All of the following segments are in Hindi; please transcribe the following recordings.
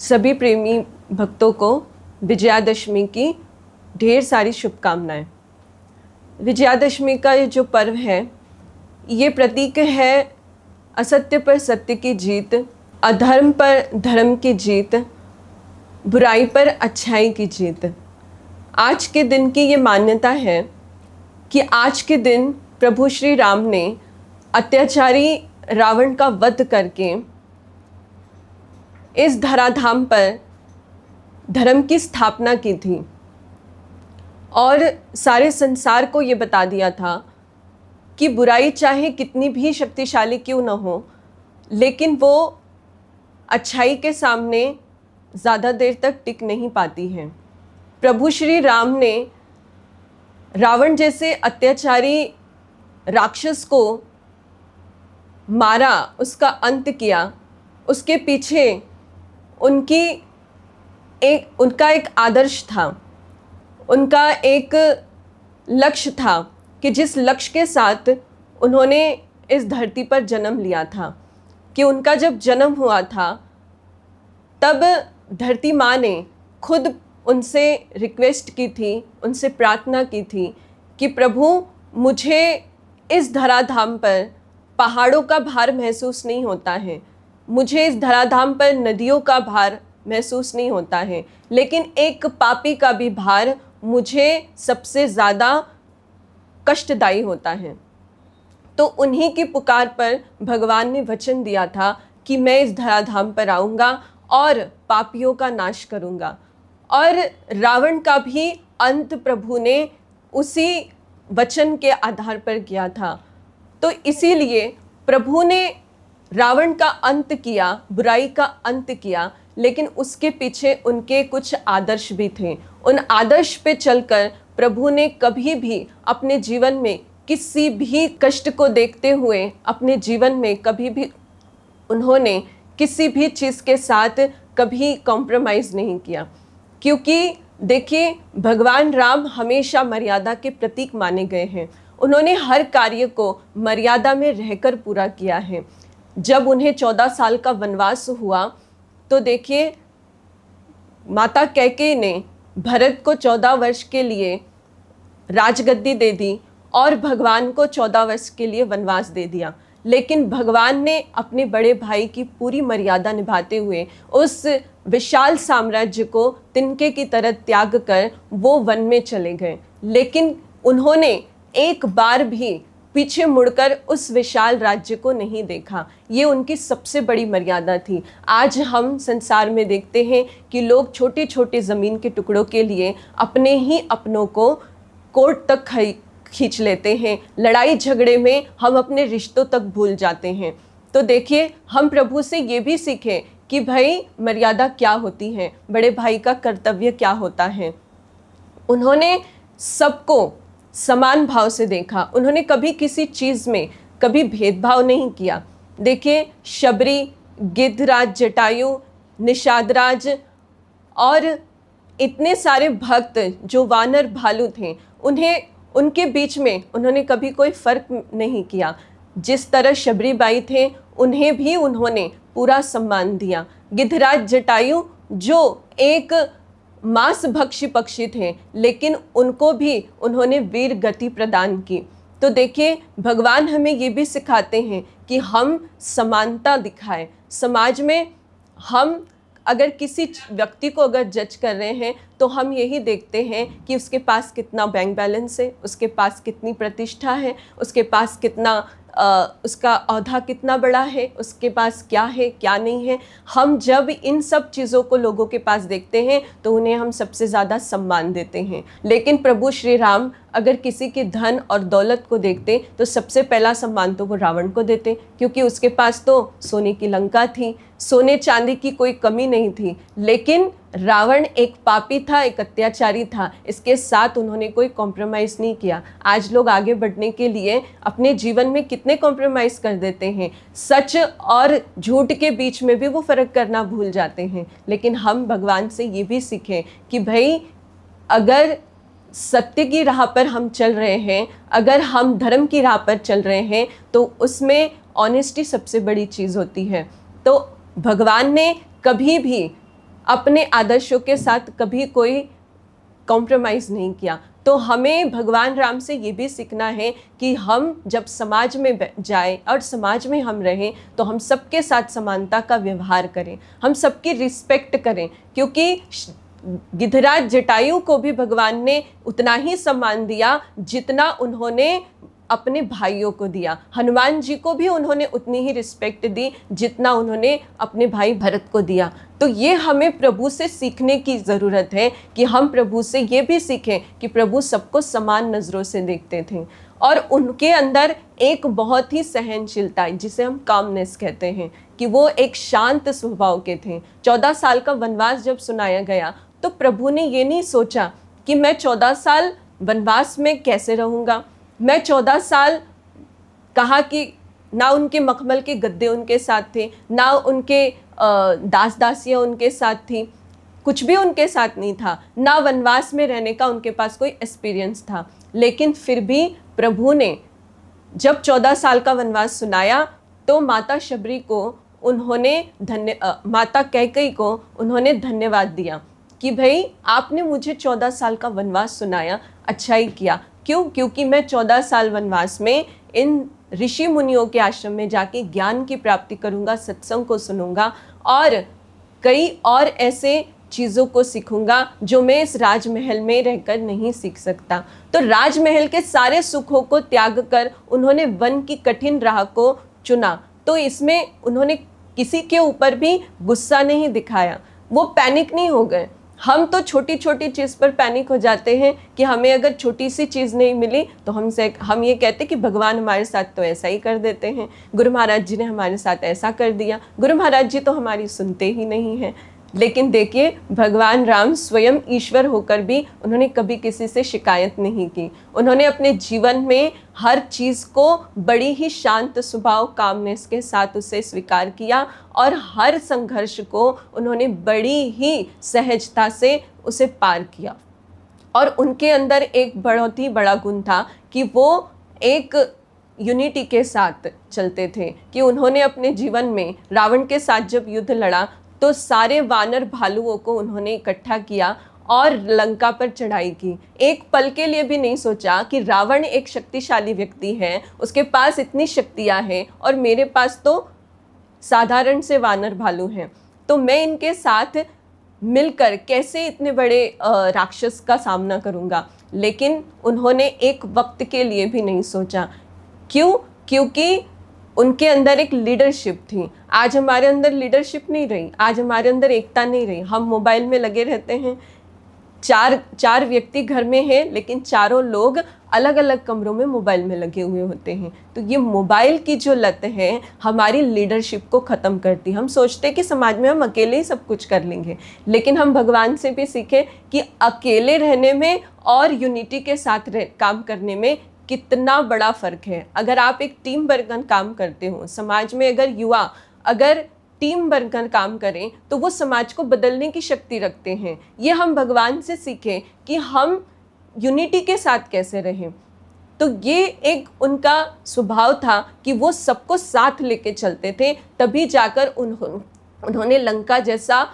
सभी प्रेमी भक्तों को विजयादशमी की ढेर सारी शुभकामनाएं। विजयादशमी का ये जो पर्व है, ये प्रतीक है असत्य पर सत्य की जीत, अधर्म पर धर्म की जीत, बुराई पर अच्छाई की जीत। आज के दिन की ये मान्यता है कि आज के दिन प्रभु श्री राम ने अत्याचारी रावण का वध करके इस धराधाम पर धर्म की स्थापना की थी और सारे संसार को ये बता दिया था कि बुराई चाहे कितनी भी शक्तिशाली क्यों न हो, लेकिन वो अच्छाई के सामने ज़्यादा देर तक टिक नहीं पाती है। प्रभु श्री राम ने रावण जैसे अत्याचारी राक्षस को मारा, उसका अंत किया। उसके पीछे उनका एक आदर्श था, उनका एक लक्ष्य था कि जिस लक्ष्य के साथ उन्होंने इस धरती पर जन्म लिया था, कि उनका जब जन्म हुआ था तब धरती माँ ने खुद उनसे रिक्वेस्ट की थी, उनसे प्रार्थना की थी कि प्रभु मुझे इस धराधाम पर पहाड़ों का भार महसूस नहीं होता है, मुझे इस धराधाम पर नदियों का भार महसूस नहीं होता है, लेकिन एक पापी का भी भार मुझे सबसे ज़्यादा कष्टदायी होता है। तो उन्हीं की पुकार पर भगवान ने वचन दिया था कि मैं इस धराधाम पर आऊँगा और पापियों का नाश करूँगा। और रावण का भी अंत प्रभु ने उसी वचन के आधार पर किया था। तो इसीलिए प्रभु ने रावण का अंत किया, बुराई का अंत किया, लेकिन उसके पीछे उनके कुछ आदर्श भी थे। उन आदर्श पे चलकर प्रभु ने कभी भी अपने जीवन में किसी भी कष्ट को देखते हुए अपने जीवन में कभी भी उन्होंने किसी भी चीज़ के साथ कभी कॉम्प्रोमाइज़ नहीं किया। क्योंकि देखिए, भगवान राम हमेशा मर्यादा के प्रतीक माने गए हैं। उन्होंने हर कार्य को मर्यादा में रहकर पूरा किया है। जब उन्हें 14 साल का वनवास हुआ तो देखिए, माता कैकेयी ने भरत को 14 वर्ष के लिए राजगद्दी दे दी और भगवान को 14 वर्ष के लिए वनवास दे दिया। लेकिन भगवान ने अपने बड़े भाई की पूरी मर्यादा निभाते हुए उस विशाल साम्राज्य को तिनके की तरह त्याग कर वो वन में चले गए। लेकिन उन्होंने एक बार भी पीछे मुड़कर उस विशाल राज्य को नहीं देखा। ये उनकी सबसे बड़ी मर्यादा थी। आज हम संसार में देखते हैं कि लोग छोटे छोटे ज़मीन के टुकड़ों के लिए अपने ही अपनों को कोर्ट तक खींच लेते हैं। लड़ाई झगड़े में हम अपने रिश्तों तक भूल जाते हैं। तो देखिए, हम प्रभु से ये भी सीखें कि भाई मर्यादा क्या होती है, बड़े भाई का कर्तव्य क्या होता है। उन्होंने सबको समान भाव से देखा। उन्होंने कभी किसी चीज़ में कभी भेदभाव नहीं किया। देखिए, शबरी, गिद्धराज, जटायु, निषादराज और इतने सारे भक्त जो वानर भालू थे, उनके बीच में उन्होंने कभी कोई फ़र्क नहीं किया। जिस तरह शबरी बाई थे, उन्हें भी उन्होंने पूरा सम्मान दिया। गिद्धराज, जटायु जो एक मांस भक्षी पक्षी थे, लेकिन उनको भी उन्होंने वीर गति प्रदान की। तो देखिए, भगवान हमें ये भी सिखाते हैं कि हम समानता दिखाएं। समाज में हम अगर किसी व्यक्ति को अगर जज कर रहे हैं तो हम यही देखते हैं कि उसके पास कितना बैंक बैलेंस है, उसके पास कितनी प्रतिष्ठा है, उसके पास कितना उसका ओहदा कितना बड़ा है, उसके पास क्या है क्या नहीं है। हम जब इन सब चीज़ों को लोगों के पास देखते हैं तो उन्हें हम सबसे ज़्यादा सम्मान देते हैं। लेकिन प्रभु श्री राम अगर किसी के धन और दौलत को देखते तो सबसे पहला सम्मान तो वो रावण को देते, क्योंकि उसके पास तो सोने की लंका थी, सोने चांदी की कोई कमी नहीं थी। लेकिन रावण एक पापी था, एक अत्याचारी था, इसके साथ उन्होंने कोई कॉम्प्रोमाइज़ नहीं किया। आज लोग आगे बढ़ने के लिए अपने जीवन में कितने कॉम्प्रोमाइज़ कर देते हैं, सच और झूठ के बीच में भी वो फ़र्क करना भूल जाते हैं। लेकिन हम भगवान से ये भी सीखें कि भाई, अगर सत्य की राह पर हम चल रहे हैं, अगर हम धर्म की राह पर चल रहे हैं, तो उसमें ऑनेस्टी सबसे बड़ी चीज़ होती है। तो भगवान ने कभी भी अपने आदर्शों के साथ कभी कोई कॉम्प्रोमाइज़ नहीं किया। तो हमें भगवान राम से ये भी सीखना है कि हम जब समाज में जाएं और समाज में हम रहें तो हम सबके साथ समानता का व्यवहार करें, हम सबकी रिस्पेक्ट करें, क्योंकि गिद्धराज जटायु को भी भगवान ने उतना ही सम्मान दिया जितना उन्होंने अपने भाइयों को दिया। हनुमान जी को भी उन्होंने उतनी ही रिस्पेक्ट दी जितना उन्होंने अपने भाई भरत को दिया। तो ये हमें प्रभु से सीखने की ज़रूरत है कि हम प्रभु से ये भी सीखें कि प्रभु सबको समान नज़रों से देखते थे और उनके अंदर एक बहुत ही सहनशीलता, जिसे हम कामनेस कहते हैं, कि वो एक शांत स्वभाव के थे। 14 साल का वनवास जब सुनाया गया तो प्रभु ने ये नहीं सोचा कि मैं 14 साल वनवास में कैसे रहूँगा। मैं 14 साल कहा कि ना उनके मखमल के गद्दे उनके साथ थे, ना उनके दास दासियाँ उनके साथ थी, कुछ भी उनके साथ नहीं था, ना वनवास में रहने का उनके पास कोई एक्सपीरियंस था। लेकिन फिर भी प्रभु ने जब 14 साल का वनवास सुनाया तो माता शबरी को उन्होंने माता कैकेयी को उन्होंने धन्यवाद दिया कि भाई आपने मुझे 14 साल का वनवास सुनाया, अच्छा ही किया। क्यों? क्योंकि मैं 14 साल वनवास में इन ऋषि मुनियों के आश्रम में जाके ज्ञान की प्राप्ति करूँगा, सत्संग को सुनूंगा और कई और ऐसे चीज़ों को सीखूंगा जो मैं इस राजमहल में रहकर नहीं सीख सकता। तो राजमहल के सारे सुखों को त्याग कर उन्होंने वन की कठिन राह को चुना। तो इसमें उन्होंने किसी के ऊपर भी गुस्सा नहीं दिखाया, वो पैनिक नहीं हो गए। हम तो छोटी छोटी चीज़ पर पैनिक हो जाते हैं कि हमें अगर छोटी सी चीज़ नहीं मिली तो हम ये कहते कि भगवान हमारे साथ तो ऐसा ही कर देते हैं, गुरु महाराज जी ने हमारे साथ ऐसा कर दिया, गुरु महाराज जी तो हमारी सुनते ही नहीं हैं। लेकिन देखिए, भगवान राम स्वयं ईश्वर होकर भी उन्होंने कभी किसी से शिकायत नहीं की। उन्होंने अपने जीवन में हर चीज़ को बड़ी ही शांत स्वभाव, कामनेस के साथ उसे स्वीकार किया और हर संघर्ष को उन्होंने बड़ी ही सहजता से उसे पार किया। और उनके अंदर एक बहुत ही बड़ा गुण था कि वो एक यूनिटी के साथ चलते थे, कि उन्होंने अपने जीवन में रावण के साथ जब युद्ध लड़ा तो सारे वानर भालुओं को उन्होंने इकट्ठा किया और लंका पर चढ़ाई की। एक पल के लिए भी नहीं सोचा कि रावण एक शक्तिशाली व्यक्ति है, उसके पास इतनी शक्तियाँ हैं और मेरे पास तो साधारण से वानर भालू हैं, तो मैं इनके साथ मिलकर कैसे इतने बड़े राक्षस का सामना करूँगा। लेकिन उन्होंने एक वक्त के लिए भी नहीं सोचा। क्यों? क्योंकि उनके अंदर एक लीडरशिप थी। आज हमारे अंदर लीडरशिप नहीं रही, आज हमारे अंदर एकता नहीं रही। हम मोबाइल में लगे रहते हैं, चार व्यक्ति घर में हैं लेकिन चारों लोग अलग अलग कमरों में मोबाइल में लगे हुए होते हैं। तो ये मोबाइल की जो लत है हमारी लीडरशिप को ख़त्म करती है। हम सोचते हैं कि समाज में हम अकेले ही सब कुछ कर लेंगे, लेकिन हम भगवान से भी सीखें कि अकेले रहने में और यूनिटी के साथ काम करने में कितना बड़ा फ़र्क है। अगर आप एक टीम बनकर काम करते हो, समाज में अगर युवा अगर टीम बनकर काम करें तो वो समाज को बदलने की शक्ति रखते हैं। ये हम भगवान से सीखें कि हम यूनिटी के साथ कैसे रहें। तो ये एक उनका स्वभाव था कि वो सबको साथ लेके चलते थे, तभी जाकर उन्होंने लंका जैसा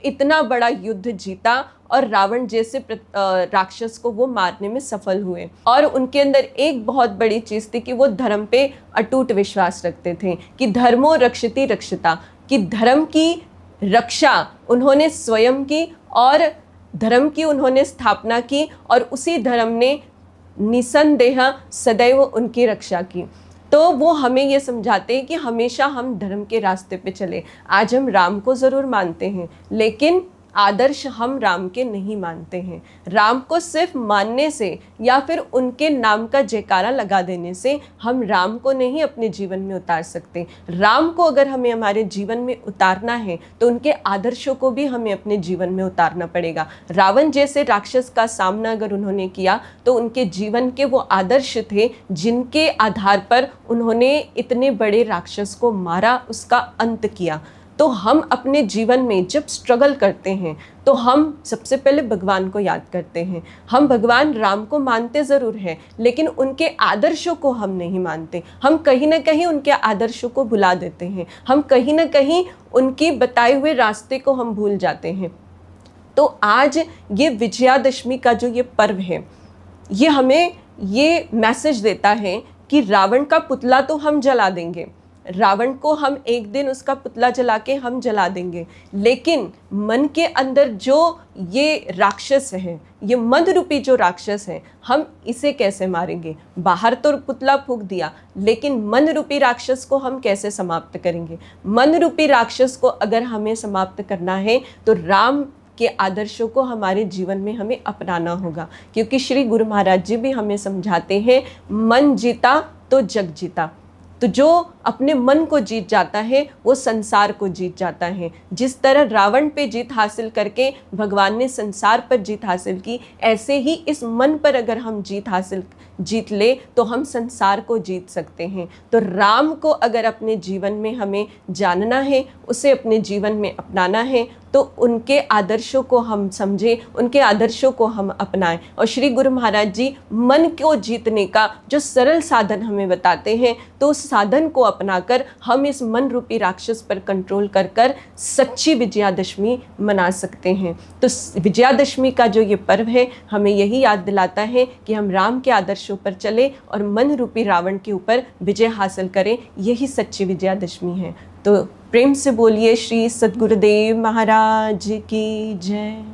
इतना बड़ा युद्ध जीता और रावण जैसे राक्षस को वो मारने में सफल हुए। और उनके अंदर एक बहुत बड़ी चीज़ थी कि वो धर्म पे अटूट विश्वास रखते थे कि धर्मो रक्षति रक्षिता, कि धर्म की रक्षा उन्होंने स्वयं की और धर्म की उन्होंने स्थापना की और उसी धर्म ने निसंदेह सदैव उनकी रक्षा की। तो वो हमें ये समझाते हैं कि हमेशा हम धर्म के रास्ते पे चले। आज हम राम को ज़रूर मानते हैं लेकिन आदर्श हम राम के नहीं मानते हैं। राम को सिर्फ मानने से या फिर उनके नाम का जयकारा लगा देने से हम राम को नहीं अपने जीवन में उतार सकते। राम को अगर हमें हमारे जीवन में उतारना है तो उनके आदर्शों को भी हमें अपने जीवन में उतारना पड़ेगा। रावण जैसे राक्षस का सामना अगर उन्होंने किया तो उनके जीवन के वो आदर्श थे जिनके आधार पर उन्होंने इतने बड़े राक्षस को मारा, उसका अंत किया। तो हम अपने जीवन में जब स्ट्रगल करते हैं तो हम सबसे पहले भगवान को याद करते हैं। हम भगवान राम को मानते ज़रूर हैं, लेकिन उनके आदर्शों को हम नहीं मानते। हम कहीं ना कहीं उनके आदर्शों को भुला देते हैं, हम कहीं ना कहीं उनकी बताए हुए रास्ते को हम भूल जाते हैं। तो आज ये विजयादशमी का जो ये पर्व है, ये हमें ये मैसेज देता है कि रावण का पुतला तो हम जला देंगे, रावण को हम एक दिन उसका पुतला जला के हम जला देंगे, लेकिन मन के अंदर जो ये राक्षस है, ये मद रूपी जो राक्षस है, हम इसे कैसे मारेंगे। बाहर तो पुतला फूंक दिया, लेकिन मन रूपी राक्षस को हम कैसे समाप्त करेंगे। मन रूपी राक्षस को अगर हमें समाप्त करना है तो राम के आदर्शों को हमारे जीवन में हमें अपनाना होगा, क्योंकि श्री गुरु महाराज जी भी हमें समझाते हैं, मन जीता तो जग जीता। तो जो अपने मन को जीत जाता है वो संसार को जीत जाता है। जिस तरह रावण पे जीत हासिल करके भगवान ने संसार पर जीत हासिल की, ऐसे ही इस मन पर अगर हम जीत ले तो हम संसार को जीत सकते हैं। तो राम को अगर अपने जीवन में हमें जानना है, उसे अपने जीवन में अपनाना है, तो उनके आदर्शों को हम समझें, उनके आदर्शों को हम अपनाएं। और श्री गुरु महाराज जी मन को जीतने का जो सरल साधन हमें बताते हैं, तो उस साधन को अपनाकर हम इस मन रूपी राक्षस पर कंट्रोल कर सच्ची विजयादशमी मना सकते हैं। तो विजयादशमी का जो ये पर्व है, हमें यही याद दिलाता है कि हम राम के आदर्शों पर चले और मन रूपी रावण के ऊपर विजय हासिल करें। यही सच्ची विजयादशमी है। तो प्रेम से बोलिए श्री सद्गुरुदेव महाराज की जय।